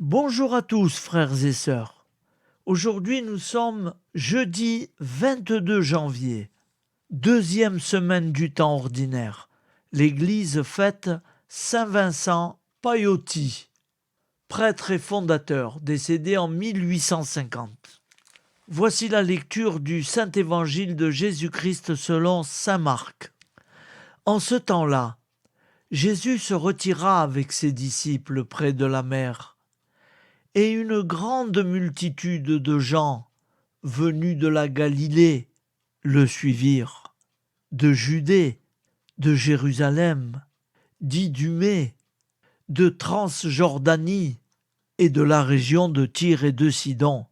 Bonjour à tous, frères et sœurs. Aujourd'hui, nous sommes jeudi 22 janvier, deuxième semaine du temps ordinaire. L'Église fête Saint Vincent Paiotti, prêtre et fondateur, décédé en 1850. Voici la lecture du Saint Évangile de Jésus-Christ selon saint Marc. En ce temps-là, Jésus se retira avec ses disciples près de la mer. Et une grande multitude de gens venus de la Galilée le suivirent, de Judée, de Jérusalem, d'Idumée, de Transjordanie et de la région de Tyr et de Sidon.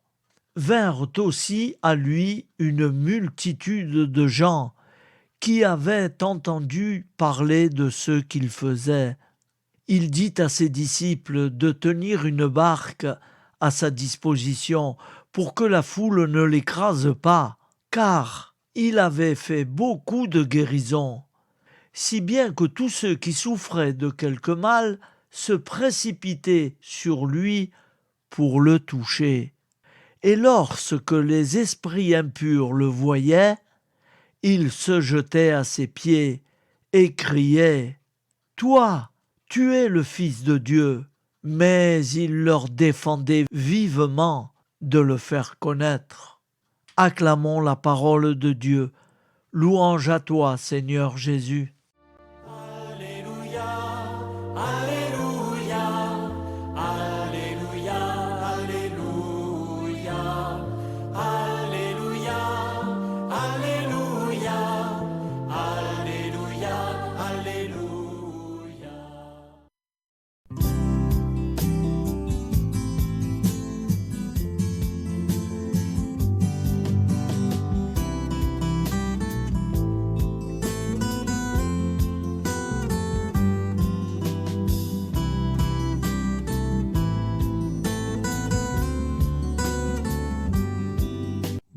Vinrent aussi à lui une multitude de gens qui avaient entendu parler de ce qu'il faisait. Il dit à ses disciples de tenir une barque à sa disposition pour que la foule ne l'écrase pas, car il avait fait beaucoup de guérisons, si bien que tous ceux qui souffraient de quelque mal se précipitaient sur lui pour le toucher. Et lorsque les esprits impurs le voyaient, ils se jetaient à ses pieds et criaient « Toi, tu es le Fils de Dieu !» Mais il leur défendait vivement de le faire connaître. Acclamons la parole de Dieu. Louange à toi, Seigneur Jésus. Alléluia, Alléluia, Alléluia, Alléluia, Alléluia, Alléluia, Alléluia, Alléluia.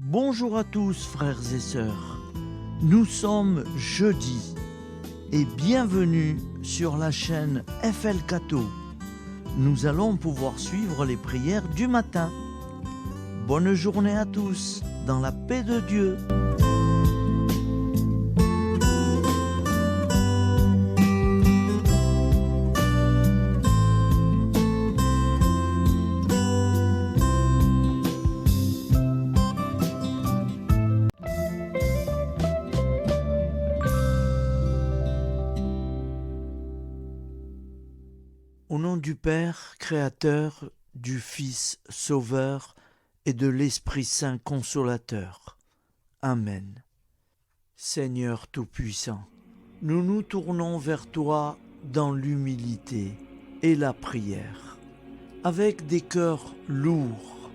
Bonjour à tous, frères et sœurs. Nous sommes jeudi et bienvenue sur la chaîne FL Cato. Nous allons pouvoir suivre les prières du matin. Bonne journée à tous, dans la paix de Dieu. Au nom du Père, Créateur, du Fils, Sauveur, et de l'Esprit Saint Consolateur. Amen. Seigneur Tout-Puissant, nous nous tournons vers toi dans l'humilité et la prière, avec des cœurs lourds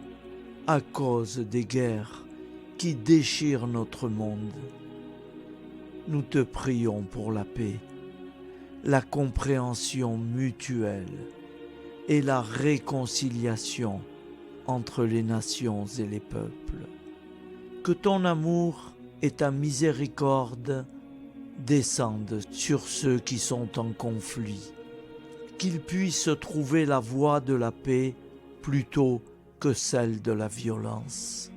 à cause des guerres qui déchirent notre monde. Nous te prions pour la paix, la compréhension mutuelle et la réconciliation entre les nations et les peuples. Que ton amour et ta miséricorde descendent sur ceux qui sont en conflit, qu'ils puissent trouver la voie de la paix plutôt que celle de la violence.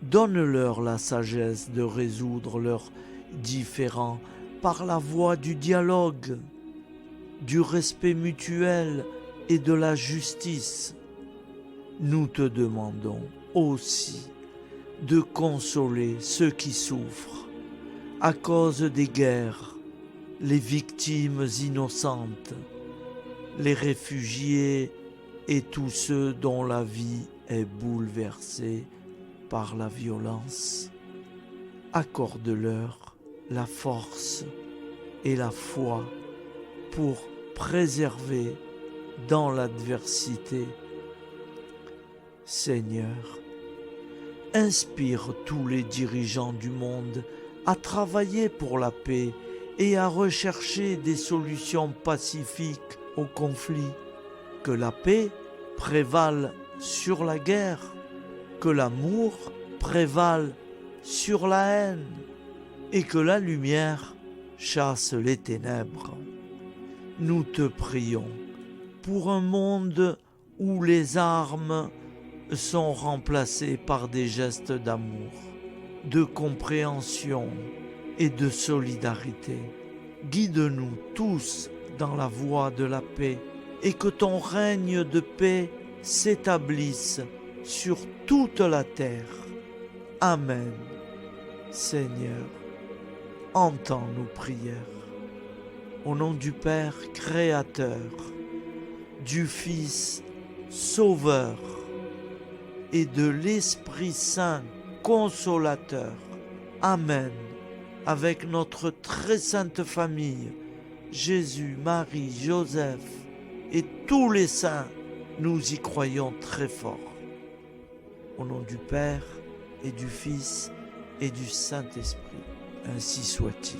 Donne-leur la sagesse de résoudre leurs différends par la voie du dialogue, du respect mutuel et de la justice. Nous te demandons aussi de consoler ceux qui souffrent à cause des guerres, les victimes innocentes, les réfugiés et tous ceux dont la vie est bouleversée par la violence. Accorde-leur la force et la foi pour préserver dans l'adversité. Seigneur, inspire tous les dirigeants du monde à travailler pour la paix et à rechercher des solutions pacifiques aux conflits. Que la paix prévale sur la guerre, que l'amour prévale sur la haine et que la lumière chasse les ténèbres. Nous te prions pour un monde où les armes sont remplacées par des gestes d'amour, de compréhension et de solidarité. Guide-nous tous dans la voie de la paix et que ton règne de paix s'établisse sur toute la terre. Amen. Seigneur, entends nos prières. Au nom du Père Créateur, du Fils Sauveur et de l'Esprit Saint Consolateur. Amen. Avec notre très sainte famille, Jésus, Marie, Joseph et tous les saints, nous y croyons très fort. Au nom du Père et du Fils et du Saint-Esprit, ainsi soit-il.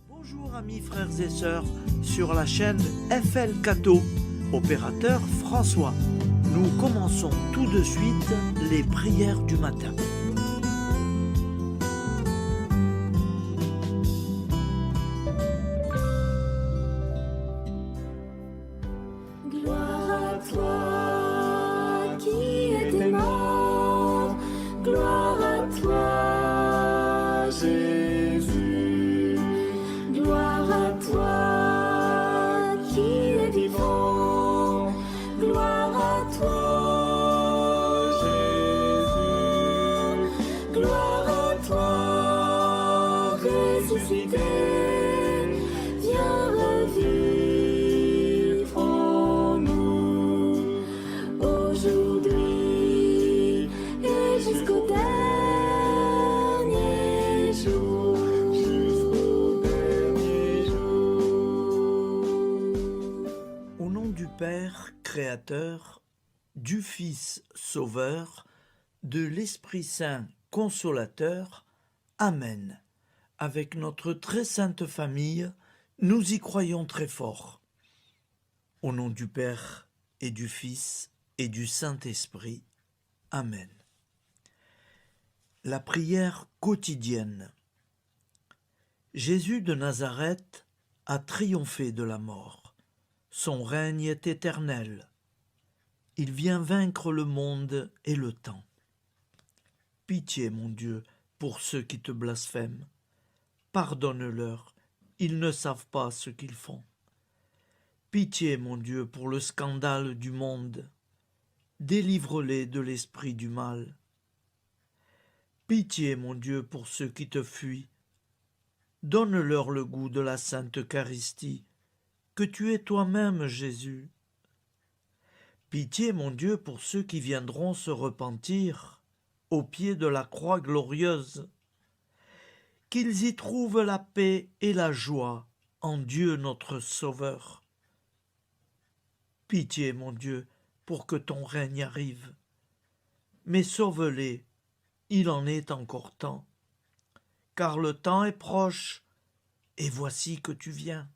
Bonjour amis frères et sœurs sur la chaîne FL Cato, opérateur François. Nous commençons tout de suite les prières du matin. Gloire à toi qui étais mort, gloire à toi Jésus, gloire à toi qui es vivant, gloire à toi Jésus, gloire à toi ressuscité, viens revivre en nous aujourd'hui et jusqu'au dernier jour. Au nom du Père Créateur, du Fils Sauveur, de l'Esprit Saint Consolateur. Amen. Avec notre très sainte famille, nous y croyons très fort. Au nom du Père et du Fils et du Saint-Esprit. Amen. La prière quotidienne. Jésus de Nazareth a triomphé de la mort. Son règne est éternel. Il vient vaincre le monde et le temps. Pitié, mon Dieu, pour ceux qui te blasphèment. Pardonne-leur, ils ne savent pas ce qu'ils font. Pitié, mon Dieu, pour le scandale du monde. Délivre-les de l'esprit du mal. Pitié, mon Dieu, pour ceux qui te fuient. Donne-leur le goût de la Sainte Eucharistie, que tu es toi-même, Jésus. Pitié, mon Dieu, pour ceux qui viendront se repentir au pied de la croix glorieuse, qu'ils y trouvent la paix et la joie en Dieu notre Sauveur. Pitié, mon Dieu, pour que ton règne arrive. Mais sauve-les, il en est encore temps, car le temps est proche, et voici que tu viens.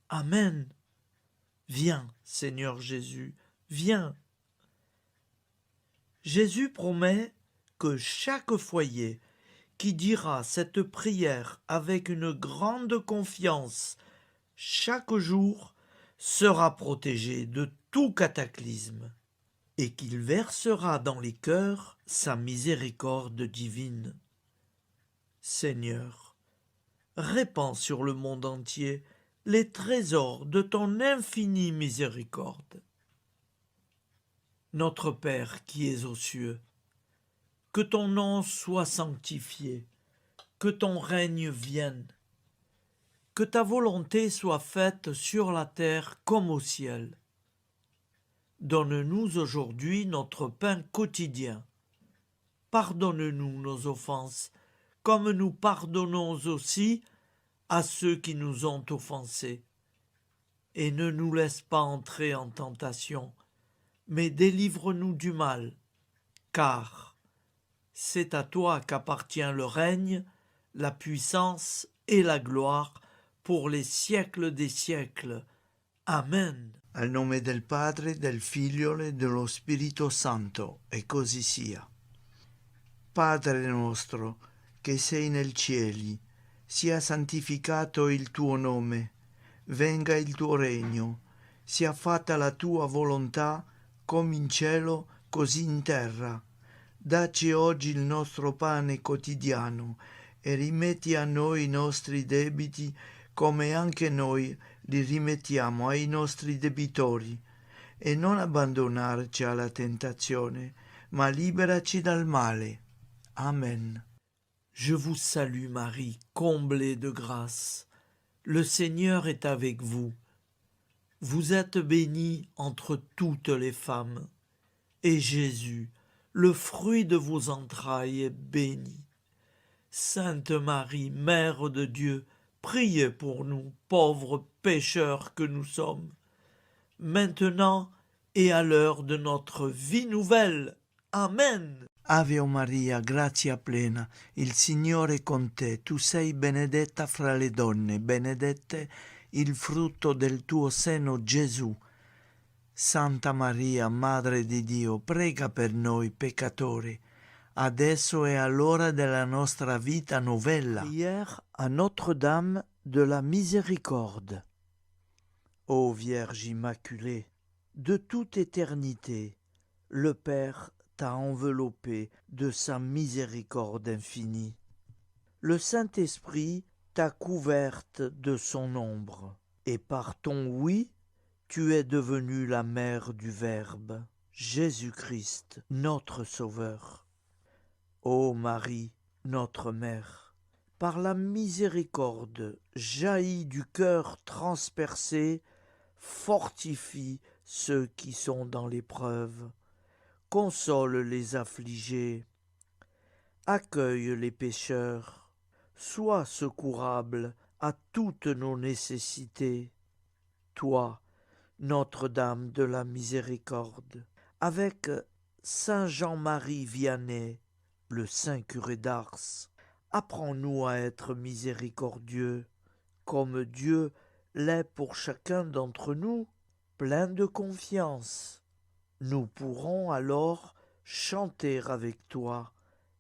Amen. Viens, Seigneur Jésus, viens. Jésus promet que chaque foyer qui dira cette prière avec une grande confiance chaque jour sera protégé de tout cataclysme et qu'il versera dans les cœurs sa miséricorde divine. Seigneur, répands sur le monde entier les trésors de ton infinie miséricorde. Notre Père qui es aux cieux, que ton nom soit sanctifié, que ton règne vienne, que ta volonté soit faite sur la terre comme au ciel. Donne-nous aujourd'hui notre pain quotidien. Pardonne-nous nos offenses, comme nous pardonnons aussi à ceux qui nous ont offensés. Et ne nous laisse pas entrer en tentation, mais délivre-nous du mal, car c'est à toi qu'appartient le règne, la puissance et la gloire pour les siècles des siècles. Amen. Al nome del Padre, del Figlio e dello Spirito Santo, e così sia. Padre nostro, che sei nel cieli, sia santificato il tuo nome, venga il tuo regno, sia fatta la tua volontà, come in cielo, così in terra. Dacci oggi il nostro pane quotidiano e rimetti a noi i nostri debiti, come anche noi li rimettiamo ai nostri debitori, e non abbandonarci alla tentazione, ma liberaci dal male. Amen. Je vous salue Marie, comblée de grâce. Le Seigneur est avec vous. Vous êtes bénie entre toutes les femmes, et Jésus, le fruit de vos entrailles, est béni. Sainte Marie, Mère de Dieu, priez pour nous, pauvres pécheurs que nous sommes, maintenant et à l'heure de notre vie nouvelle. Amen. Ave Maria, grazia plena, il Signore è con te, tu sei benedetta fra le donne, benedetto il frutto del tuo seno, Gesù. Santa Maria, Madre di Dio, prega per noi peccatori, adesso e all'ora della nostra vita novella. Prière à Notre-Dame de la Miséricorde. Ô Vierge Immaculée, de toute éternité, le Père t'a enveloppé de sa miséricorde infinie. Le Saint-Esprit t'a couverte de son ombre, et par ton oui, tu es devenue la mère du Verbe, Jésus-Christ, notre Sauveur. Ô Marie, notre Mère, par la miséricorde jaillie du cœur transpercé, fortifie ceux qui sont dans l'épreuve, console les affligés, accueille les pécheurs, sois secourable à toutes nos nécessités. Toi, Notre-Dame de la Miséricorde, avec Saint Jean-Marie Vianney, le Saint curé d'Ars, apprends-nous à être miséricordieux, comme Dieu l'est pour chacun d'entre nous, plein de confiance. Nous pourrons alors chanter avec toi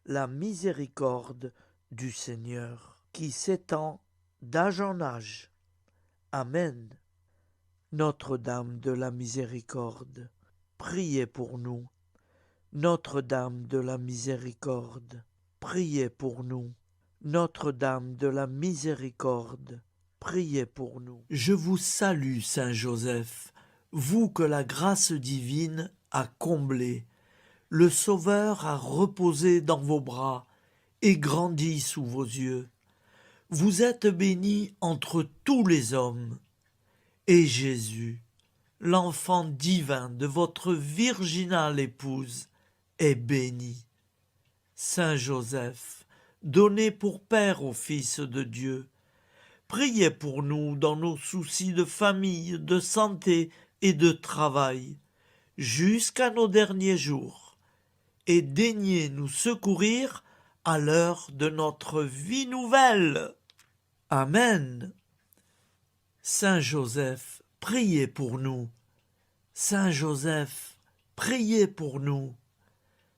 la miséricorde du Seigneur, qui s'étend d'âge en âge. Amen. Notre-Dame de la Miséricorde, priez pour nous. Notre-Dame de la Miséricorde, priez pour nous. Notre-Dame de la Miséricorde, priez pour nous. Je vous salue, Saint Joseph, vous que la grâce divine a comblé. Le Sauveur a reposé dans vos bras et grandi sous vos yeux. Vous êtes bénie entre tous les hommes, et Jésus, l'enfant divin de votre virginale épouse, est béni. Saint Joseph, donné pour père au Fils de Dieu, priez pour nous dans nos soucis de famille, de santé et de travail, jusqu'à nos derniers jours, et daignez nous secourir à l'heure de notre vie nouvelle. Amen. Saint Joseph, priez pour nous. Saint Joseph, priez pour nous.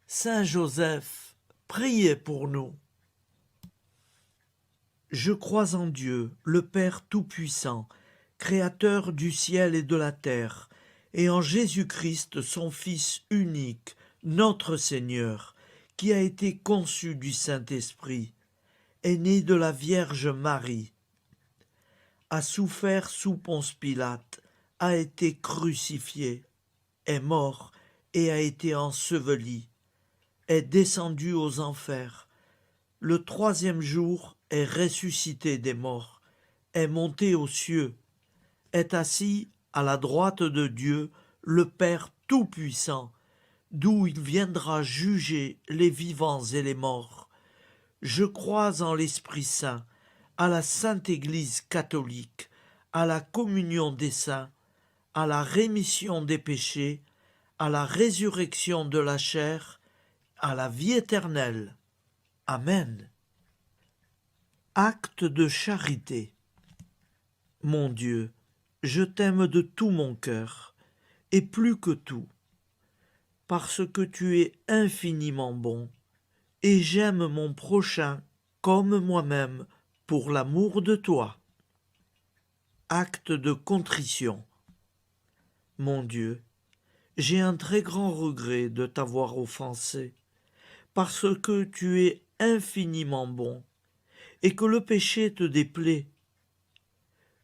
Saint Joseph, priez pour nous. Je crois en Dieu, le Père Tout-Puissant, Créateur du ciel et de la terre, et en Jésus-Christ, son Fils unique, notre Seigneur, qui a été conçu du Saint-Esprit, est né de la Vierge Marie, a souffert sous Ponce Pilate, a été crucifié, est mort et a été enseveli, est descendu aux enfers, le troisième jour est ressuscité des morts, est monté aux cieux, est assis à la droite de Dieu, le Père Tout-Puissant, d'où il viendra juger les vivants et les morts. Je crois en l'Esprit Saint, à la Sainte Église catholique, à la communion des saints, à la rémission des péchés, à la résurrection de la chair, à la vie éternelle. Amen. Acte de charité. Mon Dieu, je t'aime de tout mon cœur, et plus que tout, parce que tu es infiniment bon, et j'aime mon prochain comme moi-même pour l'amour de toi. Acte de contrition. Mon Dieu, j'ai un très grand regret de t'avoir offensé, parce que tu es infiniment bon, et que le péché te déplaît.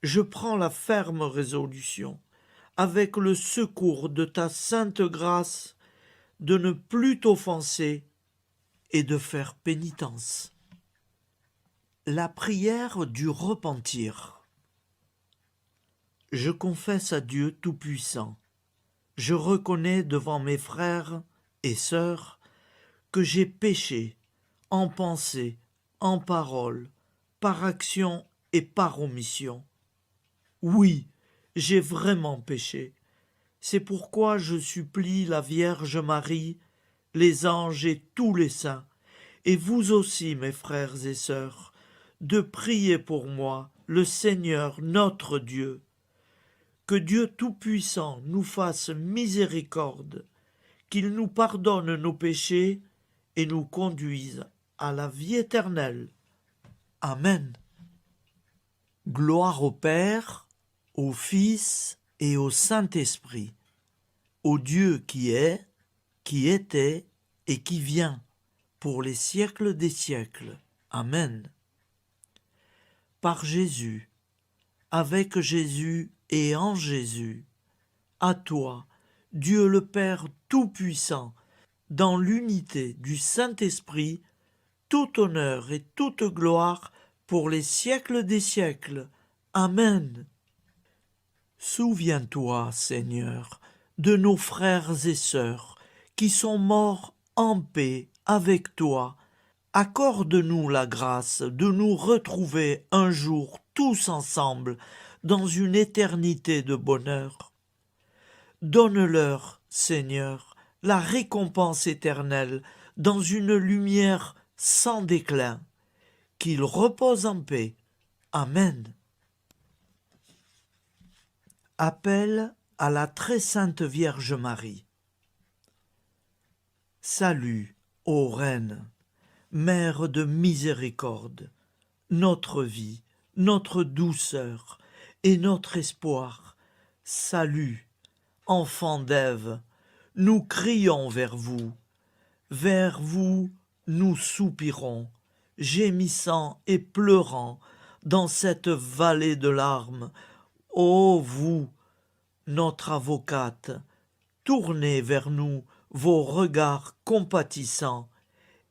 Je prends la ferme résolution, avec le secours de ta sainte grâce, de ne plus t'offenser et de faire pénitence. La prière du repentir. Je confesse à Dieu Tout-Puissant. Je reconnais devant mes frères et sœurs que j'ai péché en pensée, en parole, par action et par omission. Oui, j'ai vraiment péché. C'est pourquoi je supplie la Vierge Marie, les anges et tous les saints, et vous aussi, mes frères et sœurs, de prier pour moi, le Seigneur notre Dieu. Que Dieu Tout-Puissant nous fasse miséricorde, qu'il nous pardonne nos péchés et nous conduise à la vie éternelle. Amen. Gloire au Père, au Fils et au Saint-Esprit, au Dieu qui est, qui était et qui vient, pour les siècles des siècles. Amen. Par Jésus, avec Jésus et en Jésus, à toi, Dieu le Père Tout-Puissant, dans l'unité du Saint-Esprit, tout honneur et toute gloire pour les siècles des siècles. Amen. Souviens-toi, Seigneur, de nos frères et sœurs qui sont morts en paix avec toi. Accorde-nous la grâce de nous retrouver un jour tous ensemble dans une éternité de bonheur. Donne-leur, Seigneur, la récompense éternelle dans une lumière sans déclin. Qu'ils reposent en paix. Amen. Appel à la très sainte Vierge Marie. Salut, ô Reine, Mère de miséricorde, notre vie, notre douceur et notre espoir. Salut, enfant d'Ève, nous crions vers vous nous soupirons, gémissant et pleurant dans cette vallée de larmes. Ô vous, notre avocate, tournez vers nous vos regards compatissants,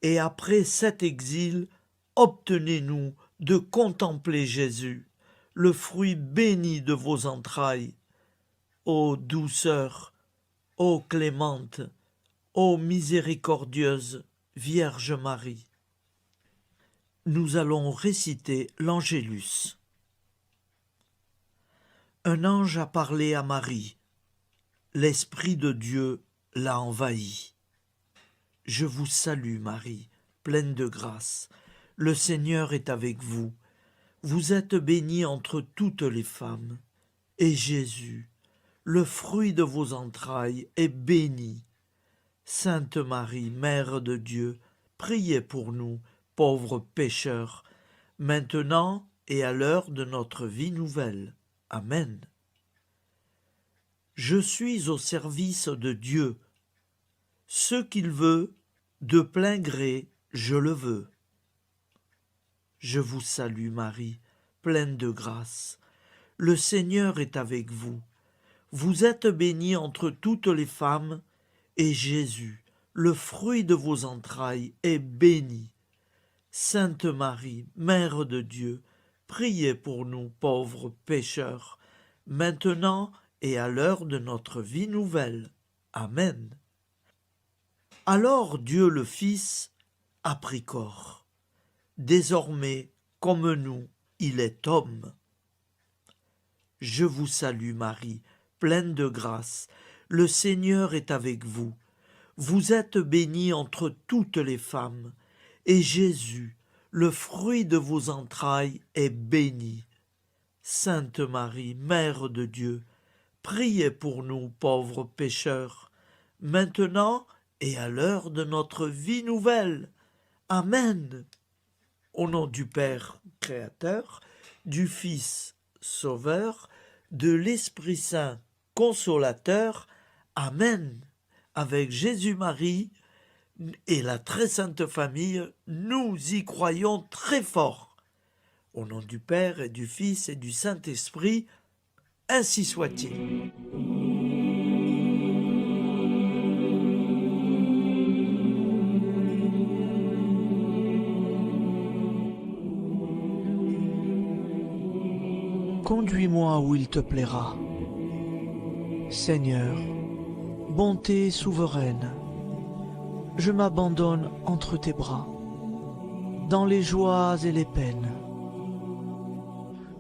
et après cet exil, obtenez-nous de contempler Jésus, le fruit béni de vos entrailles. Ô douceur, ô clémente, ô miséricordieuse Vierge Marie. Nous allons réciter l'Angélus. Un ange a parlé à Marie. L'Esprit de Dieu l'a envahie. Je vous salue, Marie, pleine de grâce. Le Seigneur est avec vous. Vous êtes bénie entre toutes les femmes. Et Jésus, le fruit de vos entrailles, est béni. Sainte Marie, Mère de Dieu, priez pour nous, pauvres pécheurs, maintenant et à l'heure de notre vie nouvelle. Amen. Je suis au service de Dieu. Ce qu'il veut, de plein gré, je le veux. Je vous salue, Marie, pleine de grâce. Le Seigneur est avec vous. Vous êtes bénie entre toutes les femmes, et Jésus, le fruit de vos entrailles, est béni. Sainte Marie, Mère de Dieu, priez pour nous pauvres pécheurs, maintenant et à l'heure de notre vie nouvelle. Amen. Alors Dieu le Fils a pris corps. Désormais, comme nous, il est homme. Je vous salue Marie, pleine de grâce. Le Seigneur est avec vous. Vous êtes bénie entre toutes les femmes, et Jésus, le fruit de vos entrailles, est béni. Sainte Marie, Mère de Dieu, priez pour nous pauvres pécheurs, maintenant et à l'heure de notre vie nouvelle. Amen. Au nom du Père Créateur, du Fils Sauveur, de l'Esprit Saint Consolateur. Amen. Avec Jésus-Marie et la très sainte famille, nous y croyons très fort. Au nom du Père et du Fils et du Saint-Esprit, ainsi soit-il. Conduis-moi où il te plaira. Seigneur, bonté souveraine, je m'abandonne entre tes bras, dans les joies et les peines.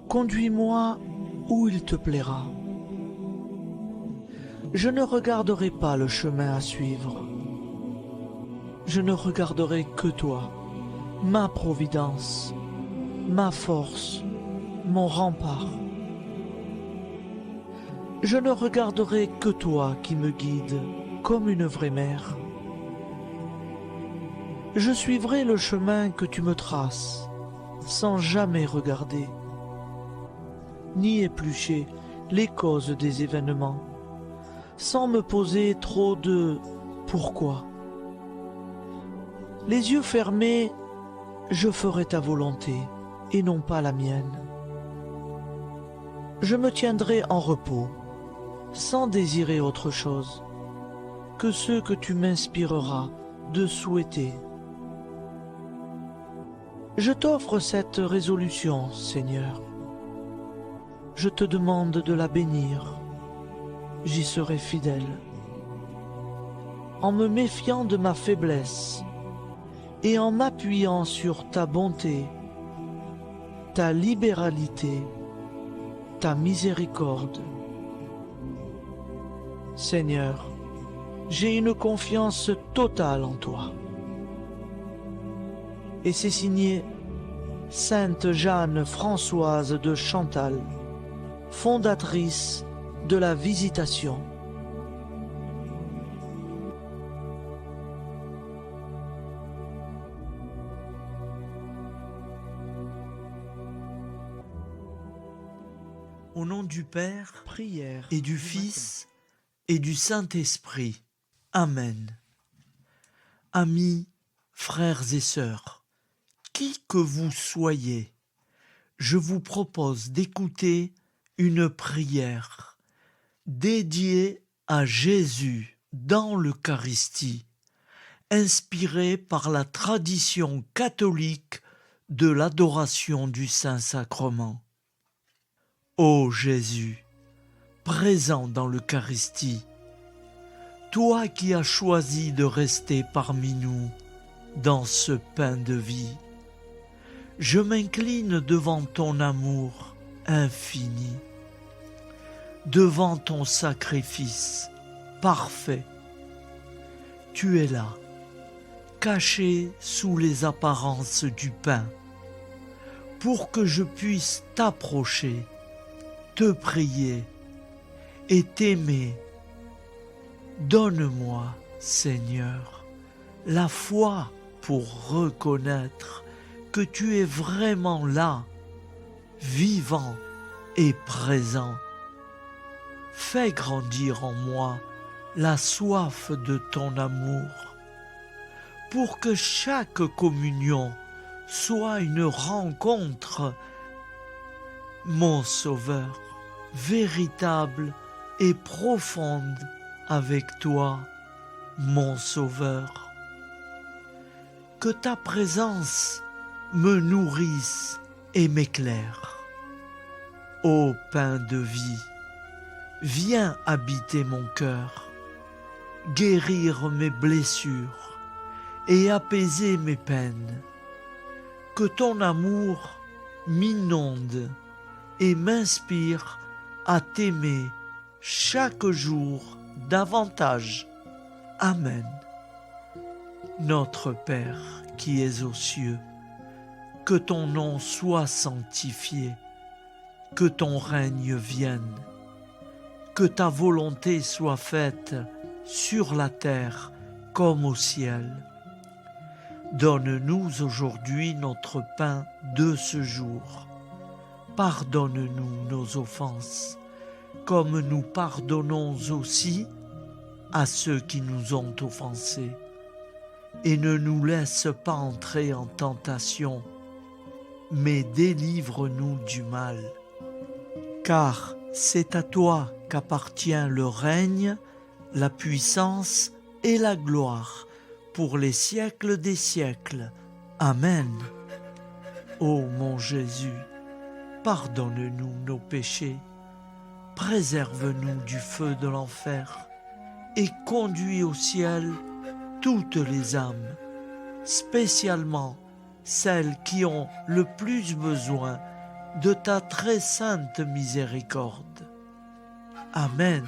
Conduis-moi où il te plaira. Je ne regarderai pas le chemin à suivre. Je ne regarderai que toi, ma providence, ma force, mon rempart. Je ne regarderai que toi qui me guides comme une vraie mère. Je suivrai le chemin que tu me traces, sans jamais regarder, ni éplucher les causes des événements, sans me poser trop de pourquoi. Les yeux fermés, je ferai ta volonté et non pas la mienne. Je me tiendrai en repos, sans désirer autre chose que ce que tu m'inspireras de souhaiter. Je t'offre cette résolution, Seigneur. Je te demande de la bénir. J'y serai fidèle. En me méfiant de ma faiblesse et en m'appuyant sur ta bonté, ta libéralité, ta miséricorde. Seigneur, j'ai une confiance totale en toi. Et c'est signé Sainte Jeanne Françoise de Chantal, fondatrice de la Visitation. Au nom du Père, prière, et du Fils, et du Saint-Esprit. Amen. Amis, frères et sœurs, qui que vous soyez, je vous propose d'écouter une prière dédiée à Jésus dans l'Eucharistie, inspirée par la tradition catholique de l'adoration du Saint-Sacrement. Ô Jésus, présent dans l'Eucharistie, toi qui as choisi de rester parmi nous dans ce pain de vie, je m'incline devant ton amour infini, devant ton sacrifice parfait. Tu es là, caché sous les apparences du pain, pour que je puisse t'approcher, te prier et t'aimer. Donne-moi, Seigneur, la foi pour reconnaître que tu es vraiment là, vivant et présent. Fais grandir en moi la soif de ton amour, pour que chaque communion soit une rencontre, mon Sauveur, véritable et profonde avec toi, mon Sauveur. Que ta présence me nourrisse et m'éclaire. Ô pain de vie, viens habiter mon cœur, guérir mes blessures et apaiser mes peines. Que ton amour m'inonde et m'inspire à t'aimer chaque jour davantage. Amen. Notre Père qui es aux cieux, que ton nom soit sanctifié, que ton règne vienne, que ta volonté soit faite sur la terre comme au ciel. Donne-nous aujourd'hui notre pain de ce jour. Pardonne-nous nos offenses, comme nous pardonnons aussi à ceux qui nous ont offensés. Et ne nous laisse pas entrer en tentation, mais délivre-nous du mal. Car c'est à toi qu'appartient le règne, la puissance et la gloire pour les siècles des siècles. Amen. Ô mon Jésus, pardonne-nous nos péchés, préserve-nous du feu de l'enfer et conduis au ciel toutes les âmes, spécialement celles qui ont le plus besoin de ta très sainte miséricorde. Amen.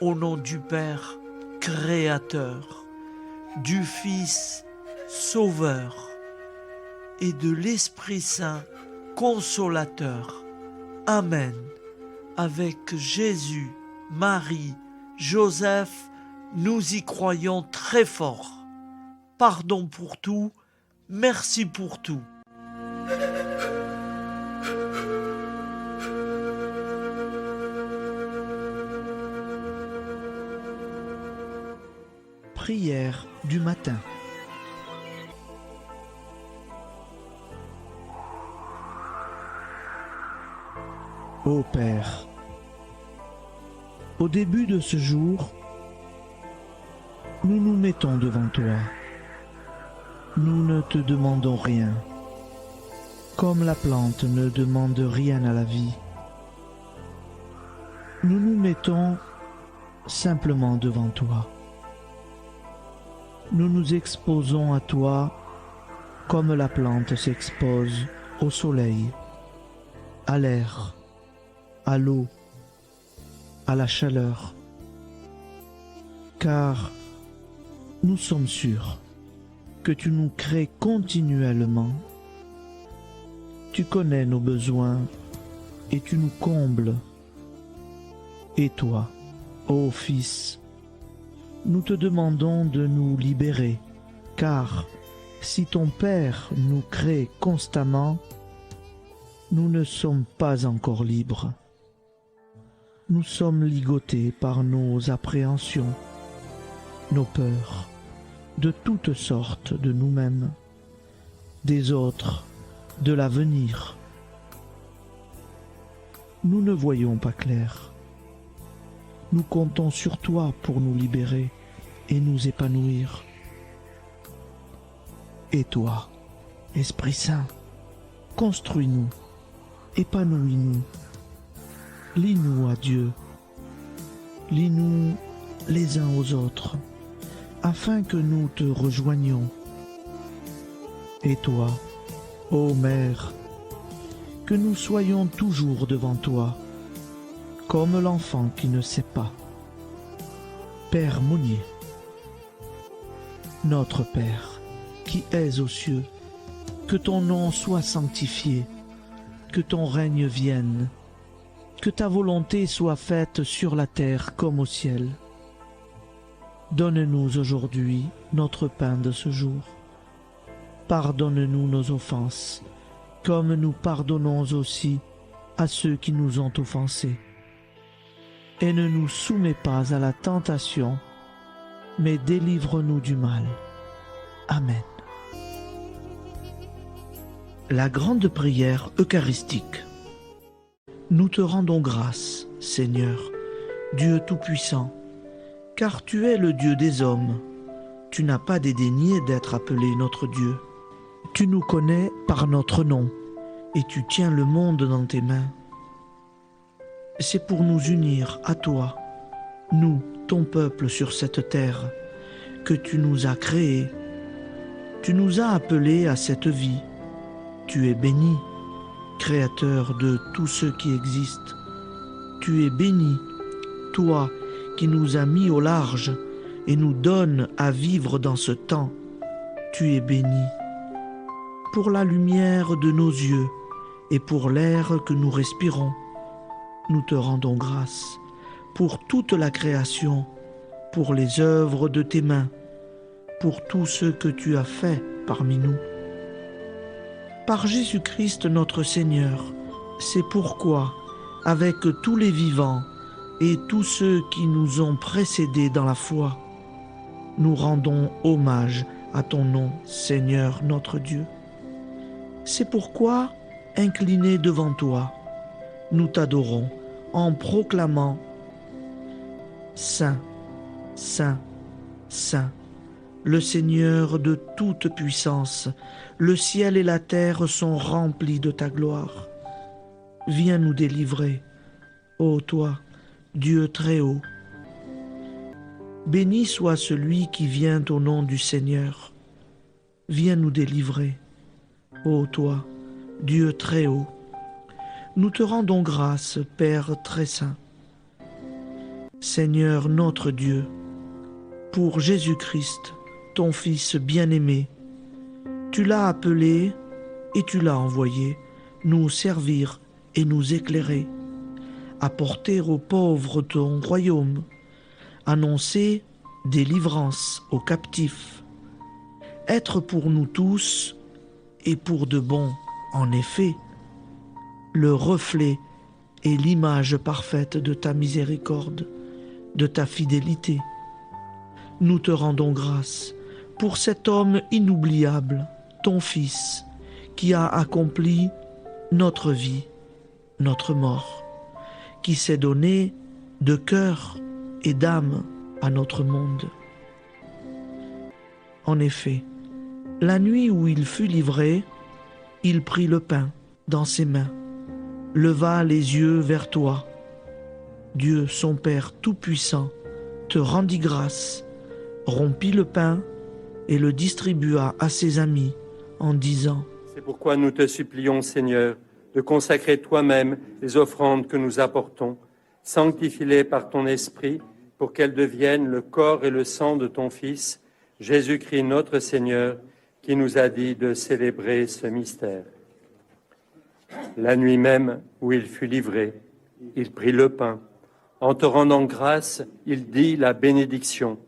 Au nom du Père Créateur, du Fils Sauveur et de l'Esprit Saint Consolateur. Amen. Avec Jésus, Marie, Joseph, nous y croyons très fort. Pardon pour tout, merci pour tout. Prière du matin. Ô Père, au début de ce jour, nous nous mettons devant toi. Nous ne te demandons rien, comme la plante ne demande rien à la vie. Nous nous mettons simplement devant toi. Nous nous exposons à toi comme la plante s'expose au soleil, à l'air, à l'eau, à la chaleur. Car nous sommes sûrs que tu nous crées continuellement. Tu connais nos besoins et tu nous combles. Et toi, ô Fils, nous te demandons de nous libérer, car si ton Père nous crée constamment, nous ne sommes pas encore libres. Nous sommes ligotés par nos appréhensions, nos peurs, de toutes sortes de nous-mêmes, des autres, de l'avenir. Nous ne voyons pas clair. Nous comptons sur toi pour nous libérer et nous épanouir. Et toi, Esprit Saint, construis-nous, épanouis-nous, lie-nous à Dieu, lie-nous les uns aux autres, afin que nous te rejoignions. Et toi, ô Mère, que nous soyons toujours devant toi, comme l'enfant qui ne sait pas. Père Monnier, notre Père, qui es aux cieux, que ton nom soit sanctifié, que ton règne vienne, que ta volonté soit faite sur la terre comme au ciel. Donne-nous aujourd'hui notre pain de ce jour. Pardonne-nous nos offenses, comme nous pardonnons aussi à ceux qui nous ont offensés. Et ne nous soumets pas à la tentation, mais délivre-nous du mal. Amen. La grande prière eucharistique. Nous te rendons grâce, Seigneur, Dieu Tout-Puissant, car tu es le Dieu des hommes. Tu n'as pas dédaigné d'être appelé notre Dieu. Tu nous connais par notre nom, et tu tiens le monde dans tes mains. C'est pour nous unir à toi, nous, ton peuple sur cette terre, que tu nous as créés. Tu nous as appelés à cette vie. Tu es béni, Créateur de tout ce qui existe. Tu es béni, toi qui nous as mis au large et nous donnes à vivre dans ce temps. Tu es béni. Pour la lumière de nos yeux et pour l'air que nous respirons. Nous te rendons grâce pour toute la création, pour les œuvres de tes mains, pour tout ce que tu as fait parmi nous. Par Jésus-Christ notre Seigneur, c'est pourquoi, avec tous les vivants et tous ceux qui nous ont précédés dans la foi, nous rendons hommage à ton nom, Seigneur notre Dieu. C'est pourquoi, inclinés devant toi, nous t'adorons en proclamant « Saint, Saint, Saint ». Le Seigneur de toute puissance, le ciel et la terre sont remplis de ta gloire. Viens nous délivrer, ô toi, Dieu très haut. Béni soit celui qui vient au nom du Seigneur. Viens nous délivrer, ô toi, Dieu très haut. Nous te rendons grâce, Père très saint. Seigneur notre Dieu, pour Jésus-Christ, ton Fils bien-aimé, tu l'as appelé et tu l'as envoyé nous servir et nous éclairer, apporter aux pauvres ton royaume, annoncer délivrance aux captifs, être pour nous tous et pour de bon, en effet, le reflet et l'image parfaite de ta miséricorde, de ta fidélité. Nous te rendons grâce pour cet homme inoubliable, ton Fils, qui a accompli notre vie, notre mort, qui s'est donné de cœur et d'âme à notre monde. En effet, la nuit où il fut livré, il prit le pain dans ses mains, leva les yeux vers toi. Dieu, son Père tout-puissant, te rendit grâce, rompit le pain et le distribua à ses amis en disant : C'est pourquoi nous te supplions, Seigneur, de consacrer toi-même les offrandes que nous apportons, sanctifie-les par ton Esprit, pour qu'elles deviennent le corps et le sang de ton Fils, Jésus-Christ notre Seigneur, qui nous a dit de célébrer ce mystère. La nuit même où il fut livré, il prit le pain. En te rendant grâce, il dit la bénédiction.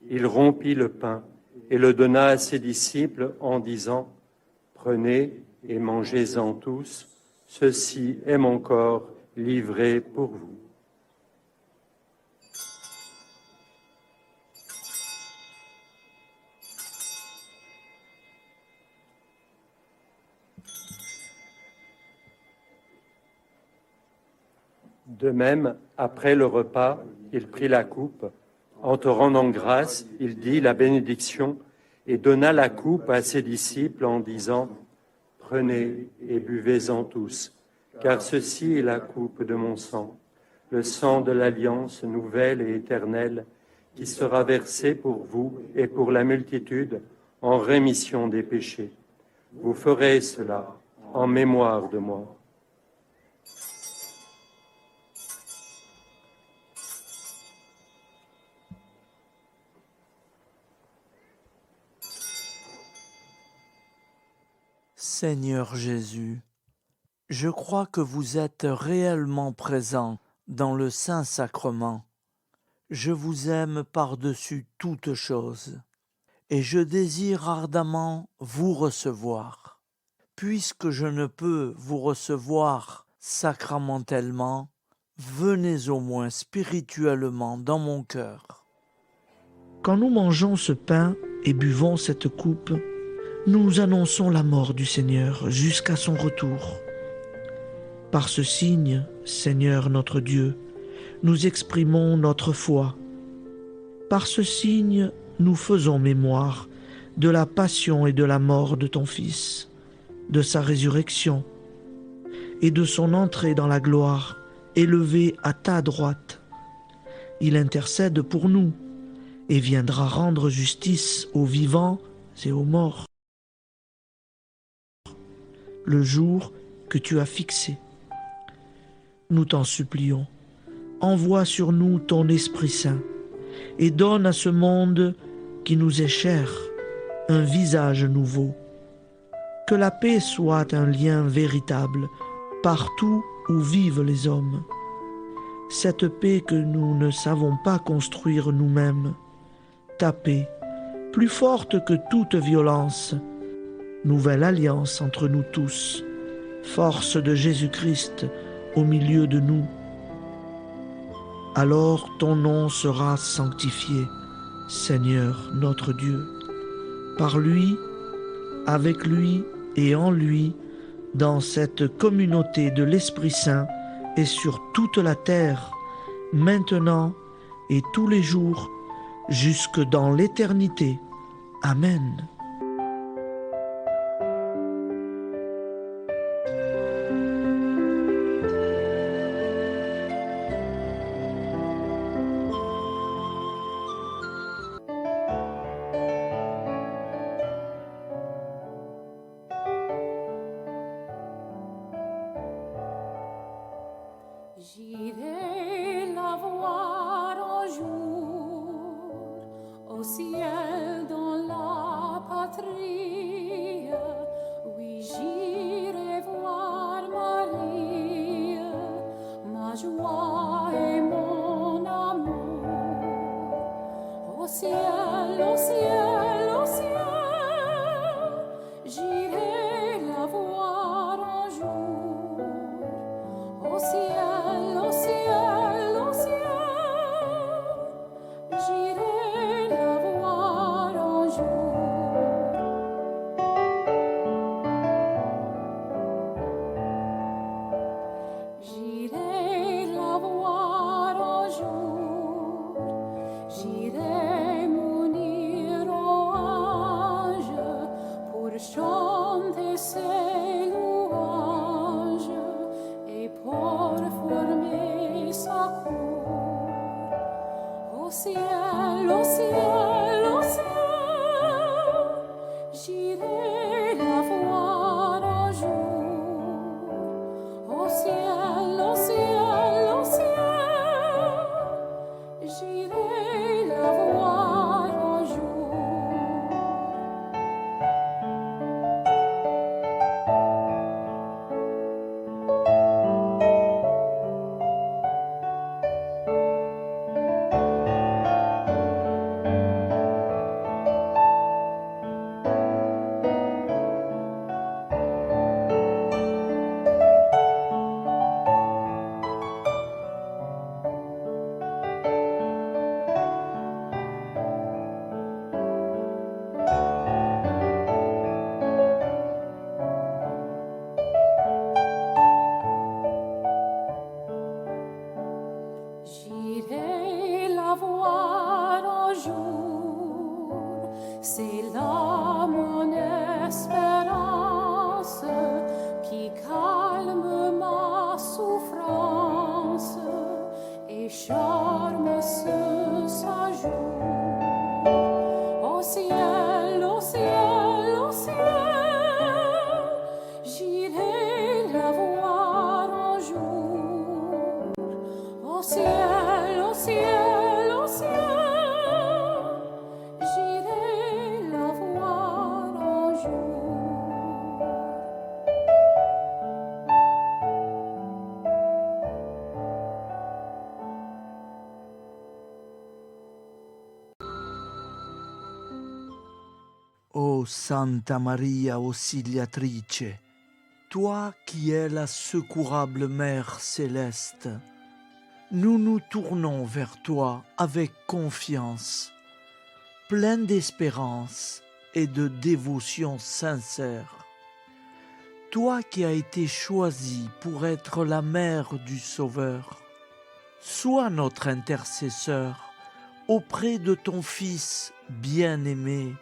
Il rompit le pain et le donna à ses disciples en disant : Prenez et mangez-en tous, ceci est mon corps livré pour vous. De même, après le repas, il prit la coupe. En te rendant grâce, il dit la bénédiction et donna la coupe à ses disciples en disant : Prenez et buvez-en tous, car ceci est la coupe de mon sang, le sang de l'alliance nouvelle et éternelle, qui sera versé pour vous et pour la multitude en rémission des péchés. Vous ferez cela en mémoire de moi. Seigneur Jésus, je crois que vous êtes réellement présent dans le Saint-Sacrement. Je vous aime par-dessus toute chose et je désire ardemment vous recevoir. Puisque je ne peux vous recevoir sacramentellement, venez au moins spirituellement dans mon cœur. Quand nous mangeons ce pain et buvons cette coupe, nous annonçons la mort du Seigneur jusqu'à son retour. Par ce signe, Seigneur notre Dieu, nous exprimons notre foi. Par ce signe, nous faisons mémoire de la passion et de la mort de ton Fils, de sa résurrection et de son entrée dans la gloire, élevé à ta droite. Il intercède pour nous et viendra rendre justice aux vivants et aux morts. Le jour que tu as fixé. Nous t'en supplions, envoie sur nous ton Esprit Saint et donne à ce monde qui nous est cher un visage nouveau. Que la paix soit un lien véritable partout où vivent les hommes. Cette paix que nous ne savons pas construire nous-mêmes, ta paix, plus forte que toute violence, nouvelle alliance entre nous tous, force de Jésus-Christ au milieu de nous. Alors ton nom sera sanctifié, Seigneur notre Dieu. Par lui, avec lui et en lui, dans cette communauté de l'Esprit Saint et sur toute la terre, maintenant et tous les jours, jusque dans l'éternité. Amen. J'irai la voir un jour au ciel dans la patrie. Oui, j'irai voir Marie, ma joie et mon amour. Au ciel, au ciel, au ciel, j'irai la voir un jour. Au ciel, au ciel, au ciel, j'irai la voir un jour. J'irai la voir un jour, j'irai m'unir aux anges pour chanter ses louanges et pour former sa cour. Au ciel, au ciel, au ciel, j'irai la voir un jour. Au ciel, au ciel, au ciel, j'irai la voir un jour. J'irai la voir un jour, c'est là mon espérance qui calme ma souffrance et charme ce séjour. Au ciel, au ciel, au ciel, j'irai la voir un jour. Au ciel, au ciel, au ciel, j'irai la voir un jour. Ô Santa Maria Auxiliatrice, toi qui es la secourable Mère céleste, nous nous tournons vers toi avec confiance, plein d'espérance et de dévotion sincère. Toi qui as été choisie pour être la mère du Sauveur, sois notre intercesseur auprès de ton Fils bien-aimé.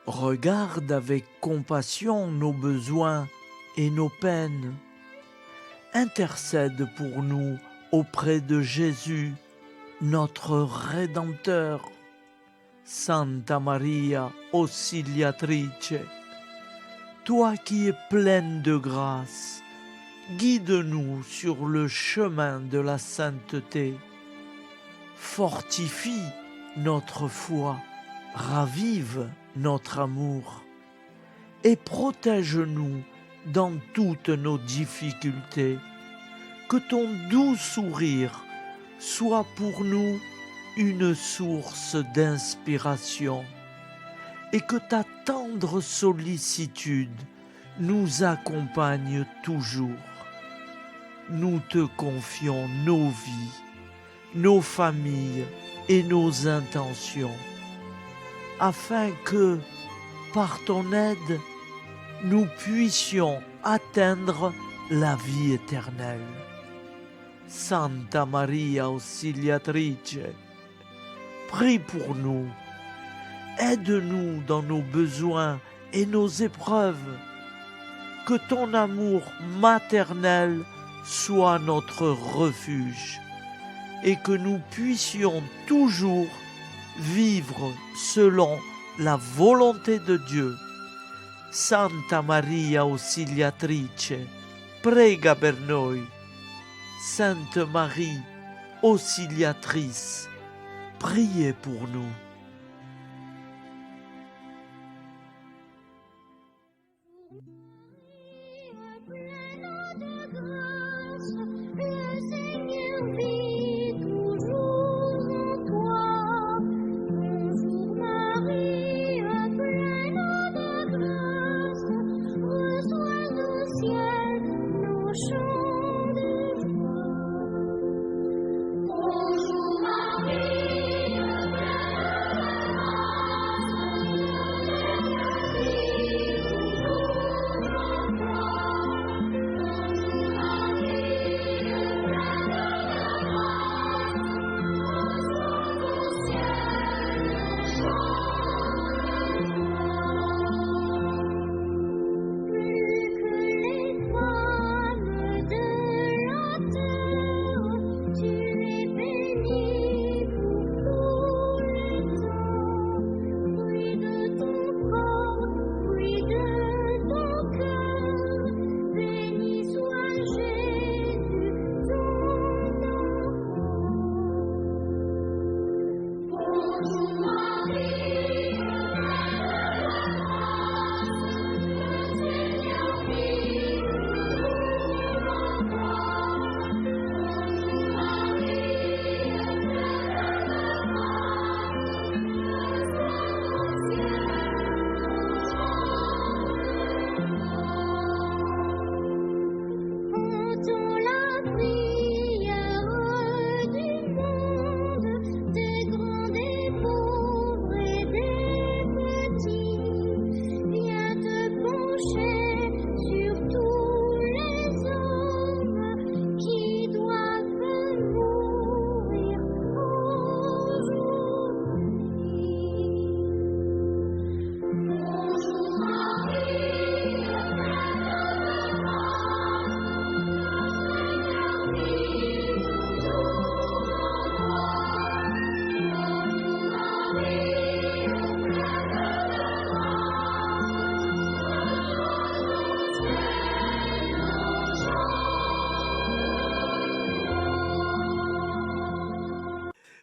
Regarde avec compassion nos besoins et nos peines. Intercède pour nous auprès de Jésus, notre Rédempteur. Santa Maria Auxiliatrice, toi qui es pleine de grâce, guide-nous sur le chemin de la sainteté. Fortifie notre foi, ravive notre amour et protège-nous dans toutes nos difficultés. Que ton doux sourire soit pour nous une source d'inspiration et que ta tendre sollicitude nous accompagne toujours. Nous te confions nos vies, nos familles et nos intentions, afin que, par ton aide, nous puissions atteindre la vie éternelle. Santa Maria Auxiliatrice, prie pour nous, aide-nous dans nos besoins et nos épreuves, que ton amour maternel soit notre refuge et que nous puissions toujours vivre selon la volonté de Dieu. Santa Maria Auxiliatrice, prega per noi. Sainte Marie, Auxiliatrice, priez pour nous.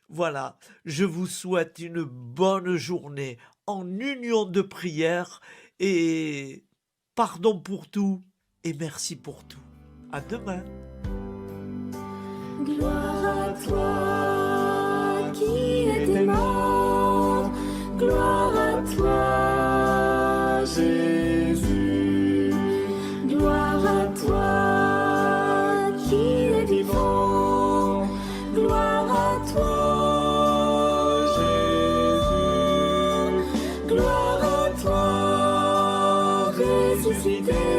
Voilà, je vous souhaite une bonne journée en union de prière et pardon pour tout et merci pour tout. À demain. Gloire à toi qui étais mort, gloire à toi Jésus, gloire à toi qui es vivant, gloire à toi Jésus, gloire à toi ressuscité.